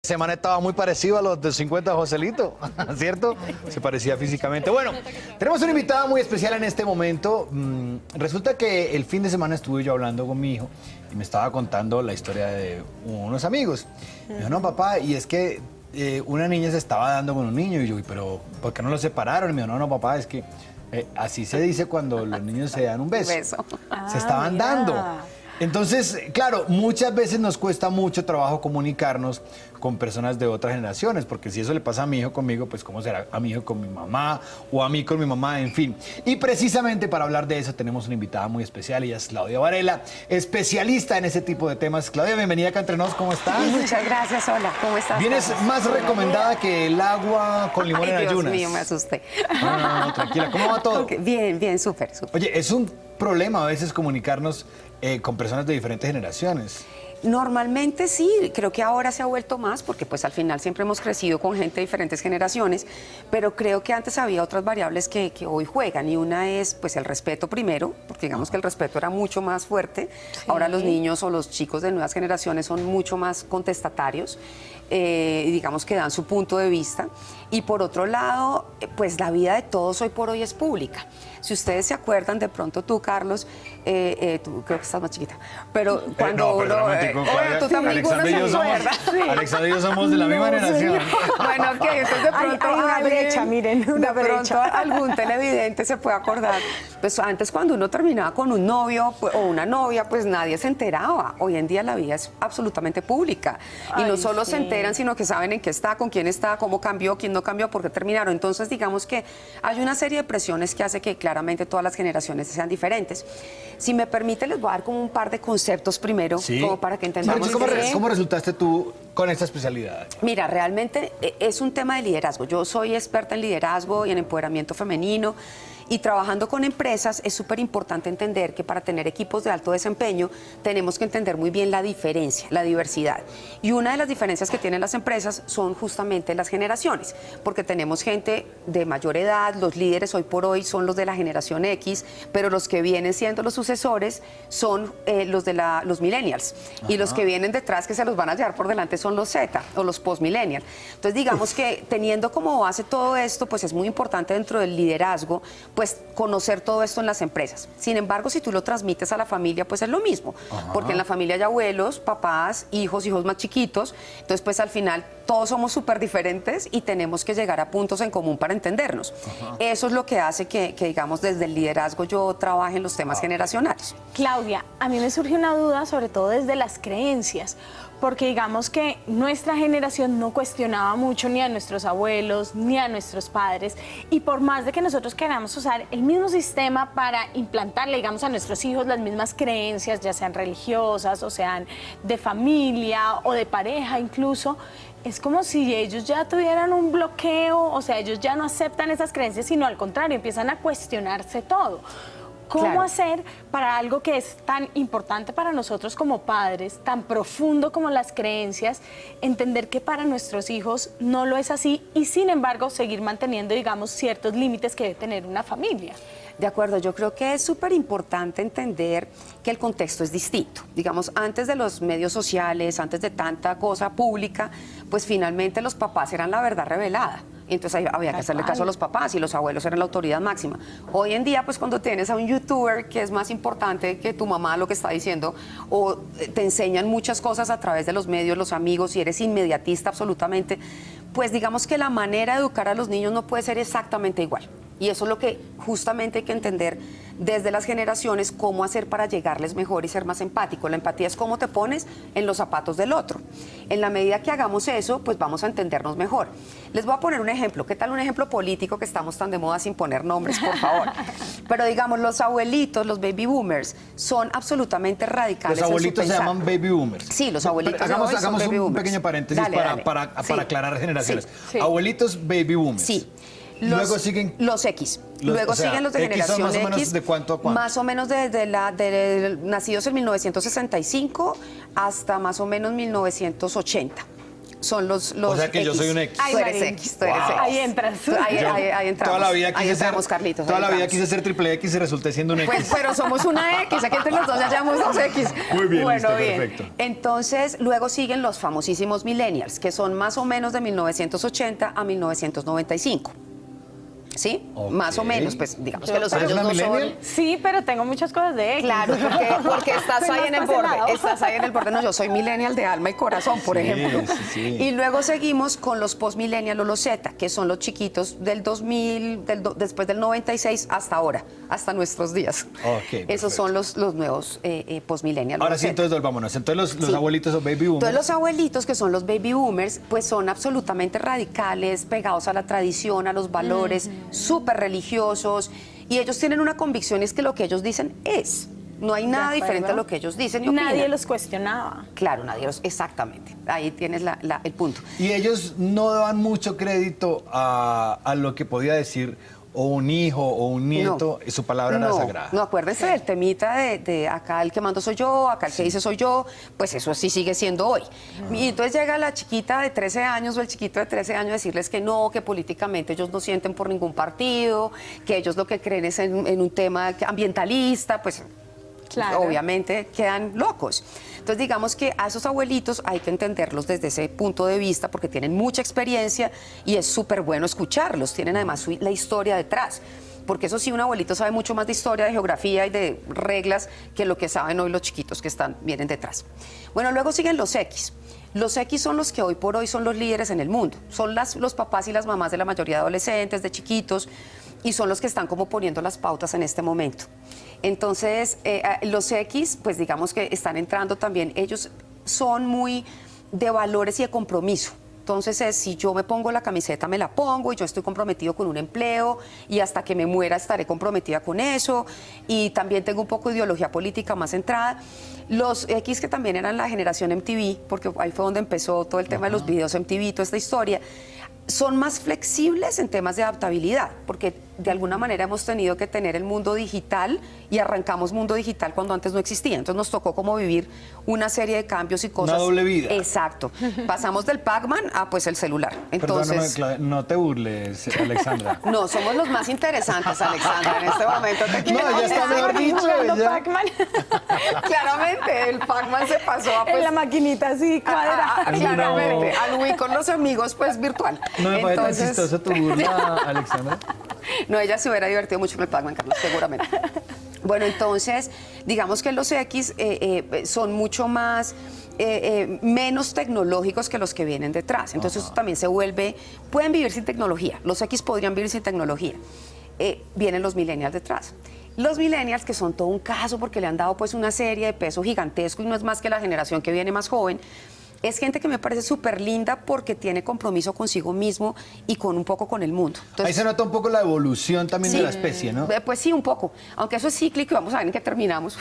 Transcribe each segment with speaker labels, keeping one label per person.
Speaker 1: Semana estaba muy parecido a los de 50 Joselito, ¿cierto? Se parecía físicamente. Bueno, tenemos una invitada muy especial en este momento. Resulta que el fin de semana estuve yo hablando con mi hijo y me estaba contando la historia de unos amigos. Me dijo, no, papá, y es que una niña se estaba dando con un niño. Y yo, pero ¿por qué no los separaron? Y me dijo, no, papá, es que así se dice cuando los niños se dan un beso. Se estaban dando. Entonces, claro, muchas veces nos cuesta mucho trabajo comunicarnos con personas de otras generaciones, porque si eso le pasa a mi hijo conmigo, pues cómo será a mi hijo con mi mamá o a mí con mi mamá, en fin. Y precisamente para hablar de eso tenemos una invitada muy especial, ella es Claudia Varela, especialista en ese tipo de temas. Claudia, bienvenida acá entre nos, ¿cómo estás?
Speaker 2: Muchas gracias, hola, ¿cómo estás?
Speaker 1: Vienes más recomendada que el agua con limón en ayunas.
Speaker 2: Dios mío, me asusté.
Speaker 1: No, tranquila, ¿cómo va todo?
Speaker 2: Okay, bien, súper.
Speaker 1: Oye, es un problema a veces comunicarnos con personas de diferentes generaciones.
Speaker 2: Normalmente sí, creo que ahora se ha vuelto más porque pues al final siempre hemos crecido con gente de diferentes generaciones, pero creo que antes había otras variables que hoy juegan y una es pues el respeto primero, porque digamos que el respeto era mucho más fuerte, ahora los niños o los chicos de nuevas generaciones son mucho más contestatarios, y digamos que dan su punto de vista, y por otro lado pues la vida de todos hoy por hoy es pública. Si ustedes se acuerdan, de pronto tú, Carlos, tú creo que estás más chiquita, pero cuando uno... tú también
Speaker 1: Alexandra y yo somos de la misma generación.
Speaker 2: Bueno, ok, entonces de pronto...
Speaker 3: Hay una brecha, miren, una
Speaker 2: de pronto
Speaker 3: brecha.
Speaker 2: algún televidente se puede acordar. Pues antes cuando uno terminaba con un novio o una novia, pues nadie se enteraba. Hoy en día la vida es absolutamente pública. Y no solo se enteran, sino que saben en qué está, con quién está, cómo cambió, quién no cambió, por qué terminaron. Entonces, digamos que hay una serie de presiones que hace que claramente todas las generaciones sean diferentes. Si me permite, les voy a dar como un par de conceptos primero, como para que entendamos.
Speaker 1: ¿Cómo resultaste tú con esta especialidad?
Speaker 2: Mira, realmente es un tema de liderazgo. Yo soy experta en liderazgo y en empoderamiento femenino. Y trabajando con empresas es súper importante entender que para tener equipos de alto desempeño tenemos que entender muy bien la diferencia, la diversidad. Y una de las diferencias que tienen las empresas son justamente las generaciones, porque tenemos gente de mayor edad, los líderes hoy por hoy son los de la generación X, pero los que vienen siendo los sucesores son los de los millennials. Y los que vienen detrás, que se los van a llevar por delante, son los Z o los post-millennials. Entonces digamos que teniendo como base todo esto, pues es muy importante dentro del liderazgo pues conocer todo esto en las empresas. Sin embargo, si tú lo transmites a la familia, pues es lo mismo, porque en la familia hay abuelos, papás, hijos más chiquitos, entonces pues al final todos somos súper diferentes y tenemos que llegar a puntos en común para entendernos. Eso es lo que hace que digamos, desde el liderazgo yo trabaje en los temas generacionales.
Speaker 3: Claudia, a mí me surge una duda, sobre todo desde las creencias, porque digamos que nuestra generación no cuestionaba mucho ni a nuestros abuelos ni a nuestros padres, y por más de que nosotros queramos usar el mismo sistema para implantarle, digamos, a nuestros hijos las mismas creencias, ya sean religiosas o sean de familia o de pareja incluso, es como si ellos ya tuvieran un bloqueo, o sea, ellos ya no aceptan esas creencias, sino al contrario, empiezan a cuestionarse todo. ¿Cómo hacer para algo que es tan importante para nosotros como padres, tan profundo como las creencias, entender que para nuestros hijos no lo es así y sin embargo seguir manteniendo, digamos, ciertos límites que debe tener una familia?
Speaker 2: De acuerdo, yo creo que es súper importante entender que el contexto es distinto. Digamos, antes de los medios sociales, antes de tanta cosa pública, pues finalmente los papás eran la verdad revelada. Entonces había que hacerle caso a los papás y los abuelos eran la autoridad máxima. Hoy en día, pues cuando tienes a un youtuber que es más importante que tu mamá lo que está diciendo, o te enseñan muchas cosas a través de los medios, los amigos, y eres inmediatista absolutamente, pues digamos que la manera de educar a los niños no puede ser exactamente igual. Y eso es lo que justamente hay que entender desde las generaciones, cómo hacer para llegarles mejor y ser más empático. La empatía es cómo te pones en los zapatos del otro. En la medida que hagamos eso, pues vamos a entendernos mejor. Les voy a poner un ejemplo. ¿Qué tal un ejemplo político, que estamos tan de moda sin poner nombres, por favor? Pero digamos, los abuelitos, los baby boomers, son absolutamente radicales.
Speaker 1: Los abuelitos se llaman baby boomers.
Speaker 2: Sí, los abuelitos.
Speaker 1: Hagamos un pequeño paréntesis para aclarar generaciones. Sí. Abuelitos baby boomers.
Speaker 2: Sí.
Speaker 1: Luego siguen
Speaker 2: los X. Luego siguen los de generación
Speaker 1: X. ¿Más o menos de cuánto a cuánto?
Speaker 2: Más o menos desde nacidos en 1965 hasta más o menos 1980. son los
Speaker 1: O sea que yo soy un X.
Speaker 2: Tú eres X, tú eres X.
Speaker 3: Ahí entras.
Speaker 2: Ahí entramos.
Speaker 1: Toda la vida
Speaker 2: ahí
Speaker 1: quise
Speaker 2: entramos,
Speaker 1: ser,
Speaker 2: Carlitos.
Speaker 1: toda
Speaker 2: ahí
Speaker 1: la vida
Speaker 2: entramos.
Speaker 1: quise ser triple X y resulté siendo un X.
Speaker 2: Pues, pero somos una X, aquí entre los dos ya llevamos dos X.
Speaker 1: Muy bien,
Speaker 2: bueno,
Speaker 1: listo,
Speaker 2: bien.
Speaker 1: perfecto.
Speaker 2: Entonces, luego siguen los famosísimos millennials, que son más o menos de 1980 a 1995. ¿Sí?
Speaker 1: Ok.
Speaker 2: Más o menos, pues digamos que los
Speaker 1: ¿Eres
Speaker 2: años
Speaker 1: una
Speaker 2: no son...
Speaker 1: millennial?
Speaker 3: Sí, pero tengo muchas cosas de X.
Speaker 2: Claro, porque estás
Speaker 3: Soy
Speaker 2: ahí
Speaker 3: más
Speaker 2: en el
Speaker 3: por ese
Speaker 2: borde,
Speaker 3: lado.
Speaker 2: estás ahí en el borde. No, yo soy millennial de alma y corazón, por
Speaker 1: Sí,
Speaker 2: ejemplo.
Speaker 1: sí.
Speaker 2: Y luego seguimos con los post-millennial o los Z, que son los chiquitos del 2000, después del 96 hasta ahora, hasta nuestros días.
Speaker 1: Ok,
Speaker 2: Esos son los nuevos post-millennial.
Speaker 1: Ahora
Speaker 2: los
Speaker 1: sí,
Speaker 2: Z.
Speaker 1: entonces volvámonos. Entonces los
Speaker 2: Sí.
Speaker 1: abuelitos son baby boomers.
Speaker 2: Entonces los abuelitos, que son los baby boomers, pues son absolutamente radicales, pegados a la tradición, a los valores, súper religiosos, y ellos tienen una convicción, es que lo que ellos dicen es. No hay nada
Speaker 3: acuerdo.
Speaker 2: diferente a lo que ellos dicen y
Speaker 3: Nadie
Speaker 2: opinan.
Speaker 3: los cuestionaba.
Speaker 2: Claro, nadie los... Exactamente, ahí tienes el punto.
Speaker 1: Y ellos no daban mucho crédito a lo que podía decir o un hijo o un nieto, su palabra era sagrada.
Speaker 2: No, acuérdense del temita de acá el que mando soy yo, acá el que dice soy yo, pues eso sí sigue siendo hoy. Y entonces llega la chiquita de 13 años o el chiquito de 13 años a decirles que no, que políticamente ellos no sienten por ningún partido, que ellos lo que creen es en un tema ambientalista, pues
Speaker 3: Claro.
Speaker 2: obviamente quedan locos. Entonces digamos que a esos abuelitos hay que entenderlos desde ese punto de vista porque tienen mucha experiencia y es súper bueno escucharlos, tienen además la historia detrás. Porque eso sí, un abuelito sabe mucho más de historia, de geografía y de reglas que lo que saben hoy los chiquitos que vienen detrás. Bueno, luego siguen los X. Los X son los que hoy por hoy son los líderes en el mundo. Son los papás y las mamás de la mayoría de adolescentes, de chiquitos, y son los que están como poniendo las pautas en este momento. Entonces, los X, pues digamos que están entrando también, ellos son muy de valores y de compromiso. Entonces, si yo me pongo la camiseta, me la pongo y yo estoy comprometido con un empleo y hasta que me muera estaré comprometida con eso. Y también tengo un poco de ideología política más centrada. Los X, que también eran la generación MTV, porque ahí fue donde empezó todo el tema de los videos MTV, toda esta historia, son más flexibles en temas de adaptabilidad, porque de alguna manera hemos tenido que tener el mundo digital y arrancamos mundo digital cuando antes no existía. Entonces nos tocó como vivir una serie de cambios y cosas.
Speaker 1: Una doble vida.
Speaker 2: Exacto. Pasamos del Pac-Man a pues el celular. Entonces,
Speaker 1: Perdóname, no te burles, Alexandra.
Speaker 2: no, somos los más interesantes, Alexandra, en este momento. Te quiero
Speaker 1: No, ya está
Speaker 2: decir.
Speaker 1: mejor dicho.
Speaker 3: Jugando
Speaker 1: ya.
Speaker 3: Pac-Man
Speaker 2: Claramente, el Pac-Man se pasó a
Speaker 3: en
Speaker 2: pues,
Speaker 3: la maquinita así cuadrada.
Speaker 2: claramente, al Wii con los amigos, pues virtual.
Speaker 1: No me parece tan
Speaker 2: Entonces-
Speaker 1: chistoso tu burla, Alexandra.
Speaker 2: No, ella se hubiera divertido mucho con el Pac-Man, Carlos, seguramente. Bueno, entonces, digamos que los X son mucho más, menos tecnológicos que los que vienen detrás. Entonces, eso también se vuelve, pueden vivir sin tecnología. Los X podrían vivir sin tecnología. Vienen los millennials detrás. Los millennials, que son todo un caso porque le han dado pues una serie de peso gigantesco y no es más que la generación que viene más joven, es gente que me parece súper linda porque tiene compromiso consigo mismo y con un poco con el mundo.
Speaker 1: Ahí
Speaker 2: Entonces,
Speaker 1: se nota un poco la evolución también
Speaker 2: Sí.
Speaker 1: de la especie, ¿no?
Speaker 2: pues sí, un poco. Aunque eso es cíclico y vamos a ver en qué terminamos.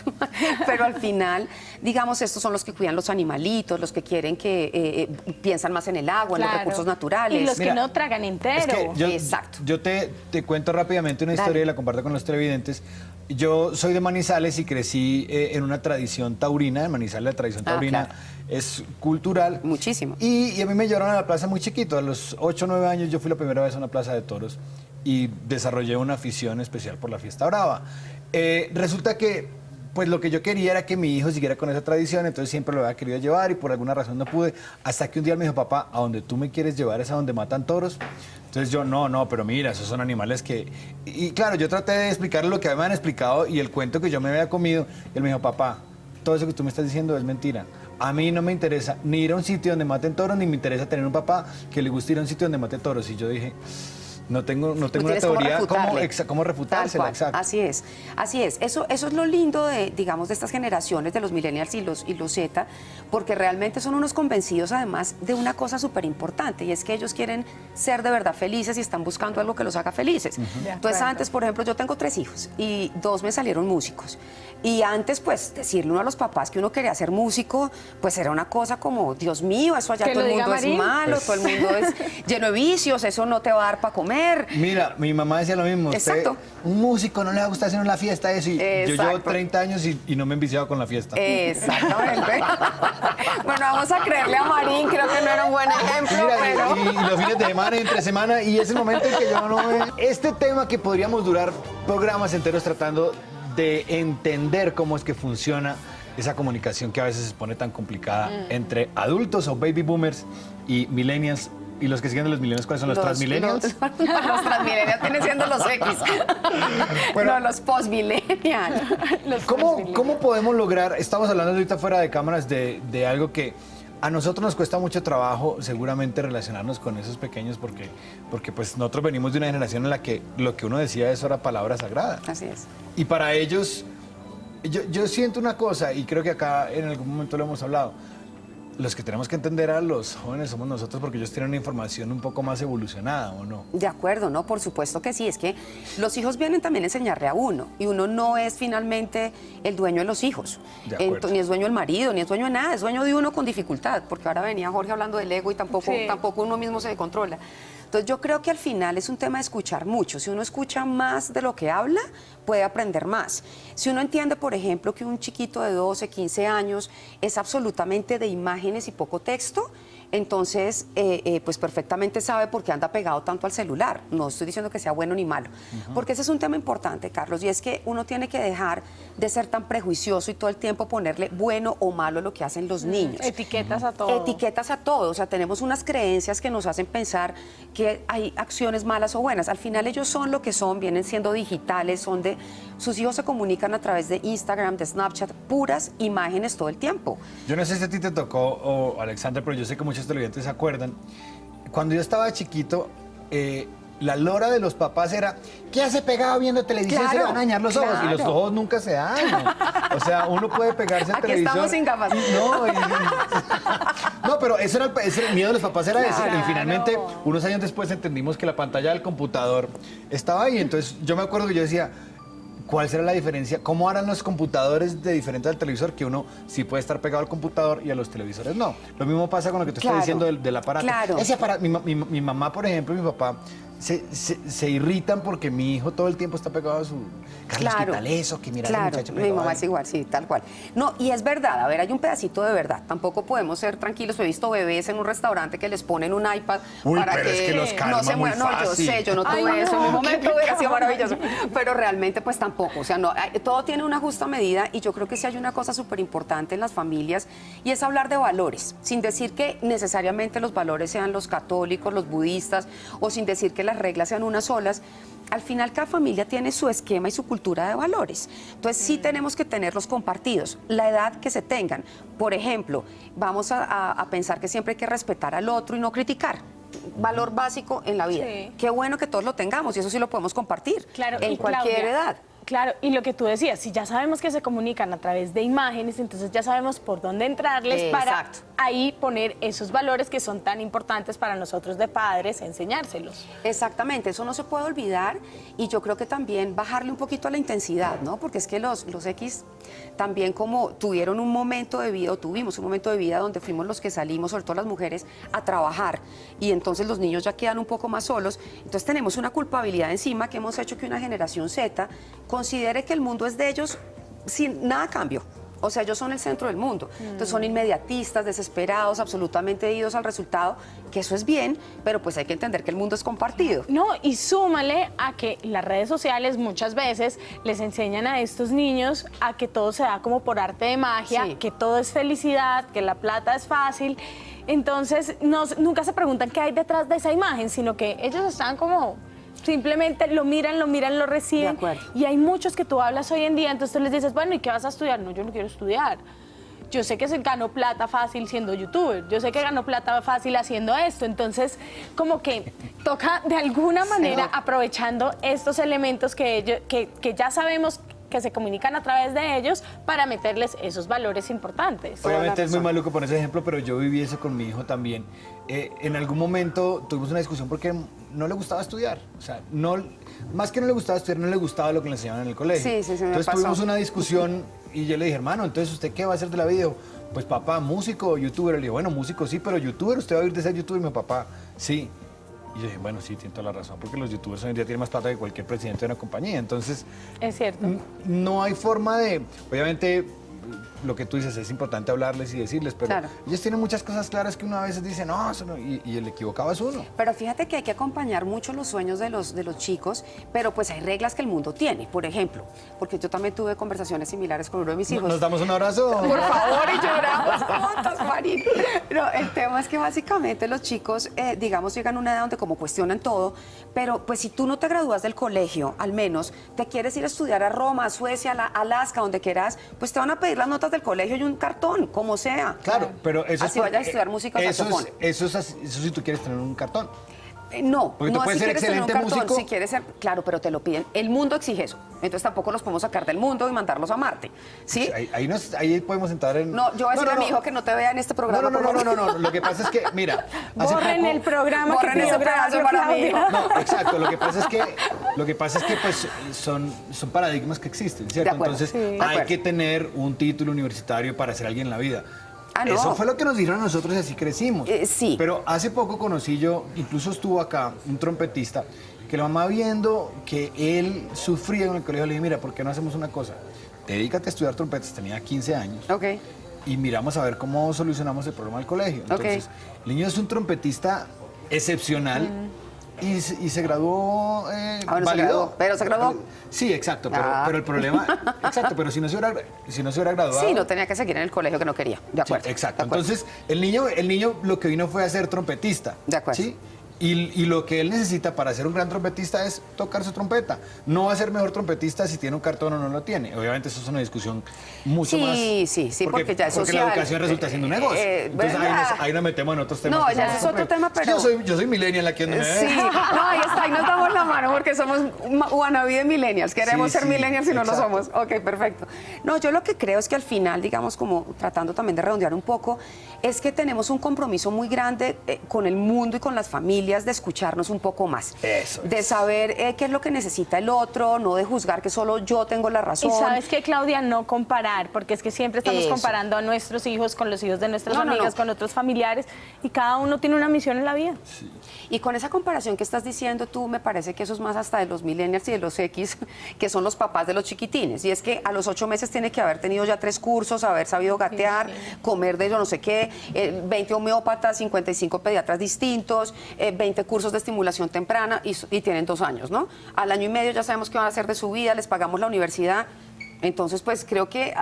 Speaker 2: Pero al final, digamos, estos son los que cuidan los animalitos, los que quieren que piensan más en el agua, en los
Speaker 3: Claro.
Speaker 2: recursos naturales.
Speaker 3: Y los
Speaker 1: Mira,
Speaker 3: que no tragan entero.
Speaker 1: Es que
Speaker 2: Exacto.
Speaker 1: yo te cuento rápidamente una
Speaker 2: Dale.
Speaker 1: historia y la comparto con los televidentes. Yo soy de Manizales y crecí en una tradición taurina. En Manizales la tradición
Speaker 2: Ah,
Speaker 1: taurina
Speaker 2: claro.
Speaker 1: es cultural.
Speaker 2: Muchísimo.
Speaker 1: Y a mí me llevaron a la plaza muy chiquito. A los 8 o 9 años yo fui la primera vez a una plaza de toros y desarrollé una afición especial por la fiesta brava. Resulta que pues lo que yo quería era que mi hijo siguiera con esa tradición, entonces siempre lo había querido llevar y por alguna razón no pude. Hasta que un día él me dijo, papá, a donde tú me quieres llevar es a donde matan toros. Entonces yo, no, pero mira, esos son animales que... Y claro, yo traté de explicarle lo que me habían explicado y el cuento que yo me había comido. Y él me dijo, papá, todo eso que tú me estás diciendo es mentira. A mí no me interesa ni ir a un sitio donde maten toros, ni me interesa tener un papá que le guste ir a un sitio donde mate toros. Y yo dije... No tengo una
Speaker 2: tienes
Speaker 1: teoría
Speaker 2: refutarle.
Speaker 1: cómo
Speaker 2: Tal
Speaker 1: refutársela,
Speaker 2: cual.
Speaker 1: exacto.
Speaker 2: Así es, así es. Eso es lo lindo de, digamos, de estas generaciones, de los millennials y los Z, porque realmente son unos convencidos además de una cosa súper importante, y es que ellos quieren ser de verdad felices y están buscando algo que los haga felices. Entonces antes, por ejemplo, yo tengo 3 hijos y 2 me salieron músicos. Y antes, pues, decirle uno a los papás que uno quería ser músico, pues era una cosa como, Dios mío, eso allá
Speaker 3: Que
Speaker 2: todo
Speaker 3: lo
Speaker 2: el
Speaker 3: diga
Speaker 2: mundo es
Speaker 3: Marín.
Speaker 2: malo, todo el mundo es lleno de vicios, eso no te va a dar para comer. ver.
Speaker 1: Mira, mi mamá decía lo mismo.
Speaker 2: Exacto.
Speaker 1: Un músico no le va a gustar hacer una fiesta eso. Y yo llevo
Speaker 2: Exacto.
Speaker 1: 30 años y no me he enviciado con la fiesta.
Speaker 2: Exactamente. Bueno, vamos a creerle a Marín, creo que no era un buen ejemplo,
Speaker 1: Mira,
Speaker 2: pero...
Speaker 1: y los fines de semana, entre semana, y es el momento en que yo no veo. Este tema que podríamos durar programas enteros tratando de entender cómo es que funciona esa comunicación que a veces se pone tan complicada entre adultos o baby boomers y millennials. Y los que siguen de los millennials, ¿cuáles son los transmillennials?
Speaker 2: Los transmillennials vienen siendo los X.
Speaker 1: Bueno.
Speaker 2: No, los postmillennials.
Speaker 1: ¿Cómo podemos lograr, estamos hablando ahorita fuera de cámaras, de algo que a nosotros nos cuesta mucho trabajo seguramente relacionarnos con esos pequeños porque pues nosotros venimos de una generación en la que lo que uno decía eso era palabra sagrada.
Speaker 2: Así es.
Speaker 1: Y para ellos, yo siento una cosa, y creo que acá en algún momento lo hemos hablado, los que tenemos que entender a los jóvenes somos nosotros porque ellos tienen una información un poco más evolucionada, ¿o no?
Speaker 2: De acuerdo, ¿no? Por supuesto que sí. Es que los hijos vienen también a enseñarle a uno. Y uno no es finalmente el dueño de los hijos.
Speaker 1: De acuerdo.
Speaker 2: Ni es dueño del marido, ni es dueño de nada. Es dueño de uno con dificultad. Porque ahora venía Jorge hablando del ego y tampoco uno mismo se controla. Entonces yo creo que al final es un tema de escuchar mucho. Si uno escucha más de lo que habla, puede aprender más. Si uno entiende, por ejemplo, que un chiquito de 12, 15 años es absolutamente de imágenes y poco texto, entonces pues perfectamente sabe por qué anda pegado tanto al celular. No estoy diciendo que sea bueno ni malo, porque ese es un tema importante, Carlos, y es que uno tiene que dejar de ser tan prejuicioso y todo el tiempo ponerle bueno o malo a lo que hacen los niños.
Speaker 3: Etiquetas a todo.
Speaker 2: Etiquetas a todo, o sea, tenemos unas creencias que nos hacen pensar que hay acciones malas o buenas. Al final ellos son lo que son, vienen siendo digitales, sus hijos se comunican a través de Instagram, de Snapchat, puras imágenes todo el tiempo.
Speaker 1: Yo no sé si a ti te tocó, o Alexandra, pero yo sé que muchos televidentes se acuerdan. Cuando yo estaba chiquito, la lora de los papás era, ¿qué hace pegado viendo televisión?
Speaker 2: Claro,
Speaker 1: Se le van a dañar los ojos. Y los
Speaker 2: claro.
Speaker 1: ojos nunca se dañan. O sea, uno puede pegarse a
Speaker 2: Aquí
Speaker 1: televisión.
Speaker 2: estamos sin gafas.
Speaker 1: No, pero ese era el miedo de los papás, era ese.
Speaker 2: Claro.
Speaker 1: Y finalmente, unos años después entendimos que la pantalla del computador estaba ahí. Entonces, yo me acuerdo que yo decía, ¿cuál será la diferencia? ¿Cómo harán los computadores de diferente al televisor? Que uno sí puede estar pegado al computador y a los televisores no. Lo mismo pasa con lo que te estoy diciendo del aparato.
Speaker 2: Claro.
Speaker 1: Ese aparato, mi mamá, por ejemplo, y mi papá, se irritan porque mi hijo todo el tiempo está pegado a su... Carlos, quítale eso, que mira ese muchacho
Speaker 2: mi
Speaker 1: pegado
Speaker 2: mamá
Speaker 1: ahí.
Speaker 2: es igual, sí, tal cual. No, y es verdad, a ver, hay un pedacito de verdad. Tampoco podemos ser tranquilos. He visto bebés en un restaurante que les ponen un iPad
Speaker 1: Uy,
Speaker 2: para
Speaker 1: pero
Speaker 2: que
Speaker 1: es que los calma
Speaker 2: no se
Speaker 1: muy
Speaker 2: muevan. No, yo
Speaker 1: fácil.
Speaker 2: sé, yo no tuve
Speaker 3: Ay,
Speaker 2: eso. En
Speaker 3: no,
Speaker 2: mi momento
Speaker 3: qué
Speaker 2: hubiera sido
Speaker 3: pecado.
Speaker 2: maravilloso. Pero realmente, pues tampoco. O sea, no, todo tiene una justa medida y yo creo que sí hay una cosa súper importante en las familias y es hablar de valores, sin decir que necesariamente los valores sean los católicos, los budistas, o sin decir que las reglas sean unas solas. Al final cada familia tiene su esquema y su cultura de valores. Entonces sí tenemos que tenerlos compartidos, la edad que se tengan. Por ejemplo, vamos a pensar que siempre hay que respetar al otro y no criticar. Valor básico en la vida.
Speaker 3: Sí.
Speaker 2: Qué bueno que todos lo tengamos y eso sí lo podemos compartir
Speaker 3: Claro,
Speaker 2: en
Speaker 3: y
Speaker 2: cualquier
Speaker 3: Claudia,
Speaker 2: edad.
Speaker 3: Claro, y lo que tú decías, si ya sabemos que se comunican a través de imágenes, entonces ya sabemos por dónde entrarles para
Speaker 2: Exacto.
Speaker 3: ahí poner esos valores que son tan importantes para nosotros de padres, enseñárselos.
Speaker 2: Exactamente, eso no se puede olvidar y yo creo que también bajarle un poquito a la intensidad, ¿no? Porque es que los X también como tuvieron un momento de vida, o tuvimos un momento de vida donde fuimos los que salimos, sobre todo las mujeres, a trabajar y entonces los niños ya quedan un poco más solos, entonces tenemos una culpabilidad encima que hemos hecho que una generación Z considere que el mundo es de ellos sin nada a cambio. O sea, ellos son el centro del mundo. Entonces son inmediatistas, desesperados, absolutamente idos al resultado, que eso es bien, pero pues hay que entender que el mundo es compartido.
Speaker 3: No, y súmale a que las redes sociales muchas veces les enseñan a estos niños a que todo se da como por arte de magia,
Speaker 2: Sí.
Speaker 3: que todo es felicidad, que la plata es fácil. Entonces nunca se preguntan qué hay detrás de esa imagen, sino que ellos están como... Simplemente lo miran, lo reciben.
Speaker 2: De acuerdo.
Speaker 3: Y hay muchos que tú hablas hoy en día, entonces tú les dices, bueno, ¿y qué vas a estudiar? No, yo no quiero estudiar. Yo sé que se ganó plata fácil siendo youtuber, yo sé que ganó plata fácil haciendo esto, entonces como que toca de alguna manera, aprovechando estos elementos que ya sabemos que se comunican a través de ellos, para meterles esos valores importantes.
Speaker 1: Obviamente es muy
Speaker 2: razón.
Speaker 1: maluco poner ese ejemplo, pero yo viví eso con mi hijo también. En algún momento tuvimos una discusión porque no le gustaba estudiar. O sea, más que no le gustaba estudiar, no le gustaba lo que le enseñaban en el colegio.
Speaker 2: Sí, sí, me
Speaker 1: Entonces
Speaker 2: pasó.
Speaker 1: tuvimos una discusión y yo le dije, hermano, entonces ¿usted qué va a hacer de la vida? Pues papá, músico o youtuber. Le dije, bueno, músico sí, pero youtuber, ¿usted va a ir de ser youtuber? Y mi papá, sí. Y yo dije, bueno, sí, tiene toda la razón, porque los youtubers hoy en día tienen más plata que cualquier presidente de una compañía. Entonces,
Speaker 3: Es cierto.
Speaker 1: no hay forma de, obviamente, lo que tú dices, es importante hablarles y decirles, pero
Speaker 2: Claro.
Speaker 1: ellos tienen muchas cosas claras que uno a veces dice, no, eso no, y el equivocado es uno.
Speaker 2: Pero fíjate que hay que acompañar mucho los sueños de los chicos, pero pues hay reglas que el mundo tiene. Por ejemplo, porque yo también tuve conversaciones similares con uno de mis hijos.
Speaker 1: ¿Nos damos un abrazo?
Speaker 2: Por favor, y lloramos juntos, Marín. No, el tema es que básicamente los chicos, digamos, llegan a una edad donde como cuestionan todo, pero pues si tú no te gradúas del colegio, al menos, te quieres ir a estudiar a Roma, a Suecia, a Alaska, donde quieras, pues te van a pedir las notas del colegio y un cartón, como sea.
Speaker 1: Claro, pero eso
Speaker 2: Así vayas a estudiar música o saxofón.
Speaker 1: Eso si tú quieres tener un cartón.
Speaker 2: No,
Speaker 1: Porque tú
Speaker 2: no
Speaker 1: puedes
Speaker 2: si
Speaker 1: ser
Speaker 2: quieres tener un
Speaker 1: excelente
Speaker 2: cartón,
Speaker 1: músico.
Speaker 2: si quieres ser, claro, pero te lo piden. El mundo exige eso. Entonces tampoco los podemos sacar del mundo y mandarlos a Marte. ¿Sí?
Speaker 1: Ahí podemos entrar en...
Speaker 2: No, yo voy a decirle a mi hijo que no te vea en este programa.
Speaker 1: No. Lo que pasa es que, mira, hace
Speaker 3: Borren
Speaker 1: poco-
Speaker 3: el programa
Speaker 2: Borren
Speaker 3: que
Speaker 2: ese
Speaker 3: pidió
Speaker 2: pedazo
Speaker 3: grabarlo,
Speaker 2: para mí.
Speaker 3: Claudia.
Speaker 1: No, exacto. Lo que pasa es que pues son paradigmas que existen, ¿cierto?
Speaker 2: De acuerdo,
Speaker 1: Entonces
Speaker 2: sí. De
Speaker 1: hay
Speaker 2: acuerdo.
Speaker 1: que tener un título universitario para ser alguien en la vida.
Speaker 2: Ah, no.
Speaker 1: Eso fue lo que nos dijeron a nosotros y así crecimos.
Speaker 2: Sí.
Speaker 1: Pero hace poco conocí yo, incluso estuvo acá, un trompetista, que la mamá viendo que él sufría en el colegio, le dije, mira, ¿por qué no hacemos una cosa? Dedícate a estudiar trompetas, tenía 15 años.
Speaker 2: Ok.
Speaker 1: Y miramos a ver cómo solucionamos el problema del colegio. Entonces, el niño es un trompetista excepcional y se graduó.
Speaker 2: Bueno, se
Speaker 1: válido.
Speaker 2: graduó, pero se graduó.
Speaker 1: Sí, exacto,
Speaker 2: Ah.
Speaker 1: pero el problema. Exacto, pero si no se hubiera graduado.
Speaker 2: Sí, no tenía que seguir en el colegio que no quería. De
Speaker 1: Sí,
Speaker 2: acuerdo.
Speaker 1: exacto.
Speaker 2: de acuerdo.
Speaker 1: Entonces, el niño lo que vino fue a ser trompetista.
Speaker 2: De acuerdo.
Speaker 1: ¿sí? Y lo que él necesita para ser un gran trompetista es tocar su trompeta. No va a ser mejor trompetista si tiene un cartón o no lo tiene. Obviamente eso es una discusión mucho más...
Speaker 2: Sí, porque ya es
Speaker 1: Porque
Speaker 2: social.
Speaker 1: la educación resulta siendo un negocio. Entonces ahí nos metemos en otros temas.
Speaker 2: No,
Speaker 1: que
Speaker 2: ya
Speaker 1: son
Speaker 2: ese es otro
Speaker 1: complejos.
Speaker 2: tema,
Speaker 1: Es que
Speaker 2: pero-
Speaker 1: yo soy millennial aquí donde me
Speaker 2: Sí,
Speaker 1: ves.
Speaker 2: no, ahí está, ahí nos damos la mano porque somos wannabe de millennials. Queremos
Speaker 1: Sí,
Speaker 2: ser
Speaker 1: sí,
Speaker 2: millennials y no
Speaker 1: exacto.
Speaker 2: lo somos. Ok, perfecto. No, yo lo que creo es que al final, digamos, como tratando también de redondear un poco, es que tenemos un compromiso muy grande con el mundo y con las familias de escucharnos un poco más.
Speaker 1: Eso
Speaker 2: De saber qué es lo que necesita el otro, no de juzgar que solo yo tengo la razón.
Speaker 3: Y sabes que, Claudia, no comparar, porque es que siempre estamos
Speaker 2: Eso.
Speaker 3: comparando a nuestros hijos con los hijos de nuestras
Speaker 2: No, no,
Speaker 3: amigas,
Speaker 2: no.
Speaker 3: con otros familiares, y cada uno tiene una misión en la vida.
Speaker 2: Y con esa comparación que estás diciendo tú, me parece que eso es más hasta de los millennials y de los X, que son los papás de los chiquitines. Y es que a los 8 meses tiene que haber tenido ya 3 cursos, haber sabido gatear, comer de yo no sé qué, 20 homeópatas, 55 pediatras distintos, 20 cursos de estimulación temprana y tienen 2 años, ¿no? Al año y medio ya sabemos qué van a hacer de su vida, les pagamos la universidad. Entonces, pues creo que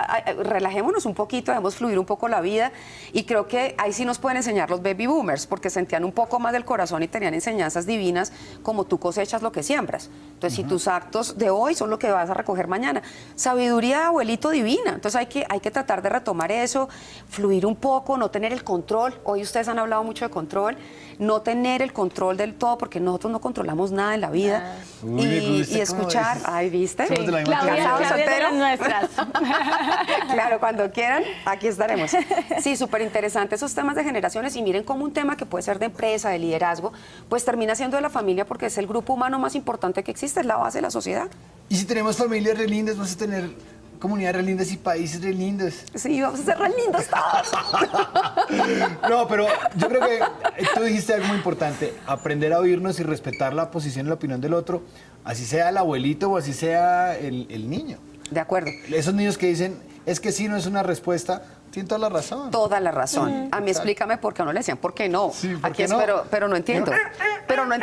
Speaker 2: relajémonos un poquito, dejemos fluir un poco la vida y creo que ahí sí nos pueden enseñar los baby boomers porque sentían un poco más del corazón y tenían enseñanzas divinas como tú cosechas lo que siembras. Entonces, si tus actos de hoy son lo que vas a recoger mañana. Sabiduría de abuelito divina. Entonces, hay que tratar de retomar eso, fluir un poco, no tener el control. Hoy ustedes han hablado mucho de control, no tener el control del todo porque nosotros no controlamos nada en la vida.
Speaker 1: Uy,
Speaker 2: y
Speaker 1: ¿viste cómo
Speaker 2: escuchar,
Speaker 1: dices?
Speaker 2: ay, ¿viste?
Speaker 1: Somos de la misma
Speaker 3: Claudia,
Speaker 1: teoría.
Speaker 2: Casado,
Speaker 3: Claudia es de
Speaker 2: soltero.
Speaker 3: las nuestras.
Speaker 2: Claro, cuando quieran, aquí estaremos. Sí, súper interesante esos temas de generaciones y miren cómo un tema que puede ser de empresa, de liderazgo, pues termina siendo de la familia porque es el grupo humano más importante que existe, es la base de la sociedad.
Speaker 1: Y si tenemos familias re lindas, vamos a tener comunidades re lindas y países re lindos.
Speaker 2: Sí, vamos a ser re lindos todos.
Speaker 1: No, pero yo creo que tú dijiste algo muy importante, aprender a oírnos y respetar la posición y la opinión del otro, así sea el abuelito o así sea el niño.
Speaker 2: De acuerdo.
Speaker 1: Esos niños que dicen, es que sí no es una respuesta, tienen toda la razón.
Speaker 2: Toda la razón. A mí
Speaker 1: exacto.
Speaker 2: explícame por qué no le decían, ¿por qué no?
Speaker 1: Sí, ¿por
Speaker 2: Aquí
Speaker 1: qué
Speaker 2: es,
Speaker 1: no?
Speaker 2: pero no entiendo. Pero no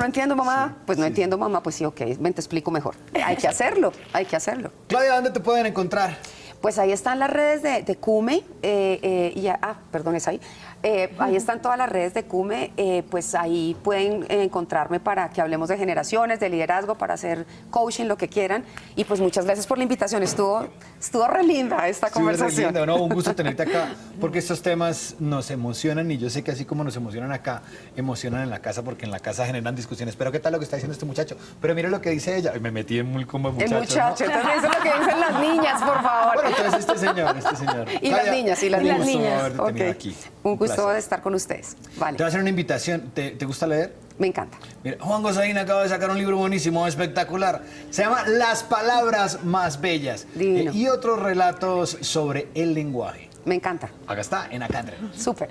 Speaker 2: entiendo, mamá. Pues no entiendo, mamá. Pues sí, ok, ven, te explico mejor. Hay que hacerlo, hay que hacerlo.
Speaker 1: Claudia, ¿dónde te pueden encontrar?
Speaker 2: Pues ahí están las redes de CUME, perdón, es ahí. Ahí están todas las redes de CUME, pues ahí pueden encontrarme para que hablemos de generaciones, de liderazgo, para hacer coaching, lo que quieran. Y pues muchas gracias por la invitación, estuvo re linda esta conversación.
Speaker 1: Sí, re lindo, ¿no? Un gusto tenerte acá, porque estos temas nos emocionan y yo sé que así como nos emocionan acá, emocionan en la casa, porque en la casa generan discusiones. Pero ¿qué tal lo que está diciendo este muchacho? Pero mire lo que dice ella. Y me metí en muy como muchacho.
Speaker 2: El muchacho, entonces eso es lo que dicen las niñas, por favor.
Speaker 1: Bueno, entonces este señor.
Speaker 2: Y las niñas, y las
Speaker 1: un
Speaker 2: niñas.
Speaker 1: gusto haberte tenido
Speaker 2: Ok.
Speaker 1: aquí.
Speaker 2: Un gusto
Speaker 1: placer.
Speaker 2: de estar con ustedes.
Speaker 1: Te
Speaker 2: Vale,
Speaker 1: voy a hacer una invitación. ¿Te gusta leer?
Speaker 2: me encanta.
Speaker 1: Mira, Juan Gosaín acaba de sacar un libro buenísimo, espectacular. Se llama Las palabras más bellas.
Speaker 2: Divino.
Speaker 1: Y otros relatos sobre el lenguaje.
Speaker 2: Me encanta.
Speaker 1: Acá está, en Acá Entre.
Speaker 2: Súper.